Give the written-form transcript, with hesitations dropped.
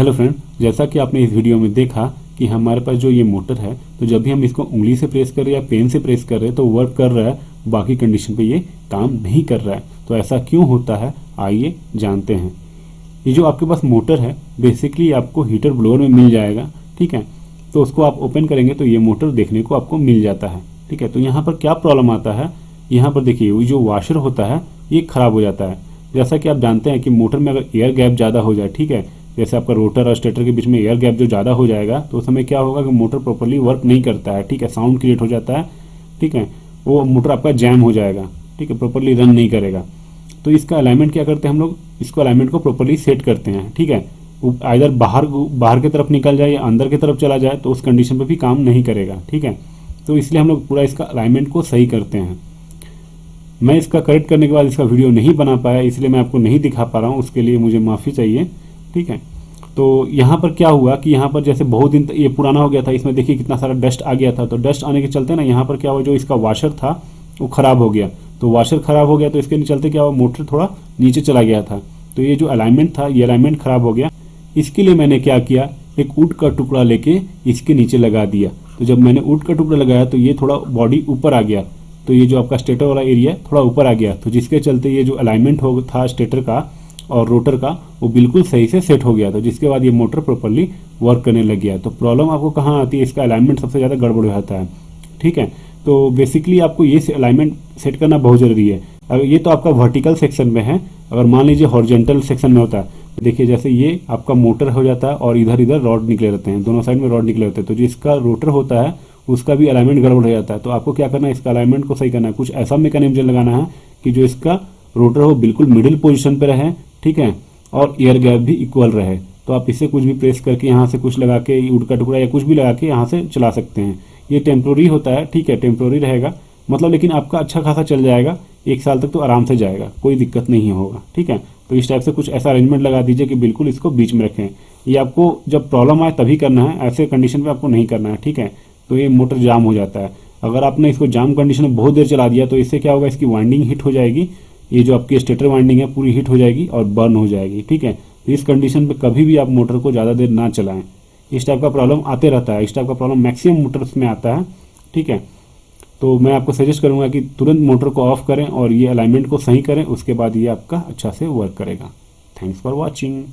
Hello friend, जैसा कि आपने इस वीडियो में देखा कि हमारे पास जो ये मोटर है, तो जब भी हम इसको उंगली से प्रेस कर रहे हैं या पेन से प्रेस कर रहे हैं तो वर्क कर रहा है, बाकी कंडीशन पे ये काम नहीं कर रहा है। तो ऐसा क्यों होता है, आइए जानते हैं। ये जो आपके पास मोटर है बेसिकली आपको हीटर ब्लोअर में मिल जाएगा, ठीक है। तो उसको आप ओपन करेंगे तो ये मोटर देखने को आपको मिल जाता है, ठीक है। तो यहाँ पर क्या प्रॉब्लम आता है, यहाँ पर देखिए ये जो वॉशर होता है ये खराब हो जाता है। जैसा कि आप जानते हैं कि मोटर में अगर एयर गैप ज़्यादा हो जाए, ठीक है, जैसे आपका रोटर और स्टेटर के बीच में एयर गैप जो ज़्यादा हो जाएगा तो उस समय क्या होगा कि मोटर प्रॉपर्ली वर्क नहीं करता है, ठीक है, साउंड क्रिएट हो जाता है, ठीक है, वो मोटर आपका जैम हो जाएगा, ठीक है, प्रॉपर्ली रन नहीं करेगा। तो इसका अलाइनमेंट क्या करते हैं हम लोग, इसको अलाइनमेंट को प्रॉपर्ली सेट करते हैं, ठीक है। इधर बाहर की तरफ निकल जाए या अंदर की तरफ चला जाए तो उस कंडीशन पर भी काम नहीं करेगा, ठीक है। तो इसलिए हम लोग पूरा इसका अलाइनमेंट को सही करते हैं। मैं इसका करेक्ट करने के बाद इसका वीडियो नहीं बना पाया, इसलिए मैं आपको नहीं दिखा पा रहा हूँ, उसके लिए मुझे माफ़ी चाहिए, ठीक है। तो यहाँ पर क्या हुआ कि यहाँ पर जैसे बहुत दिन ये पुराना हो गया था, इसमें देखिए कितना सारा डस्ट आ गया था। तो डस्ट आने के चलते ना यहाँ पर क्या हुआ, जो इसका वाशर था वो ख़राब हो गया। तो वाशर ख़राब हो गया तो इसके चलते क्या हुआ, मोटर थोड़ा नीचे चला गया था। तो ये जो अलाइनमेंट था ये अलाइनमेंट ख़राब हो गया। इसके लिए मैंने क्या किया, एक वुड का टुकड़ा लेके इसके नीचे लगा दिया। तो जब मैंने वुड का टुकड़ा लगाया तो ये थोड़ा बॉडी ऊपर आ गया, तो ये जो आपका स्टेटर वाला एरिया थोड़ा ऊपर आ गया। तो जिसके चलते ये जो अलाइनमेंट हो था स्टेटर का और रोटर का वो बिल्कुल सही से सेट हो गया। तो जिसके बाद ये मोटर प्रॉपर्ली वर्क करने लग गया। तो प्रॉब्लम आपको कहाँ आती है, इसका अलाइनमेंट सबसे ज़्यादा गड़बड़ हो जाता है, ठीक है। तो बेसिकली आपको ये अलाइनमेंट सेट करना बहुत ज़रूरी है। अगर ये तो आपका वर्टिकल सेक्शन में है, अगर मान लीजिए हॉरिजॉन्टल सेक्शन में होता है, देखिए जैसे ये आपका मोटर हो जाता है और इधर इधर रॉड निकले रहते हैं, दोनों साइड में रॉड निकले रहते हैं। तो जिसका रोटर होता है उसका भी अलाइनमेंट गड़बड़ हो जाता है। तो आपको क्या करना है, इसका अलाइनमेंट को सही करना है। कुछ ऐसा मैकेनिज्म लगाना है कि जो इसका रोटर हो बिल्कुल मिडिल पोजीशन पे रहे, ठीक है, और एयर गैप भी इक्वल रहे। तो आप इससे कुछ भी प्रेस करके यहाँ से कुछ लगा के वुड का टुकड़ा या कुछ भी लगा के यहाँ से चला सकते हैं। ये टेम्प्रोरी होता है, ठीक है, टेम्प्रोरी रहेगा मतलब, लेकिन आपका अच्छा खासा चल जाएगा, 1 साल तक तो आराम से जाएगा, कोई दिक्कत नहीं होगा, ठीक है। तो इस टाइप से कुछ ऐसा अरेंजमेंट लगा दीजिए कि बिल्कुल इसको बीच में रखें। ये आपको जब प्रॉब्लम आए तभी करना है, ऐसे कंडीशन पे आपको नहीं करना है, ठीक है। तो ये मोटर जाम हो जाता है। अगर आपने इसको जाम कंडीशन में बहुत देर चला दिया तो इससे क्या होगा, इसकी वाइंडिंग हिट हो जाएगी, ये जो आपकी स्टेटर वाइंडिंग है पूरी हिट हो जाएगी और बर्न हो जाएगी, ठीक है। तो इस कंडीशन पे कभी भी आप मोटर को ज़्यादा देर ना चलाएं। इस टाइप का प्रॉब्लम आते रहता है, इस टाइप का प्रॉब्लम मैक्सिमम मोटर्स में आता है, ठीक है। तो मैं आपको सजेस्ट करूंगा कि तुरंत मोटर को ऑफ करें और ये अलाइनमेंट को सही करें, उसके बाद ये आपका अच्छा से वर्क करेगा। Thanks for watching.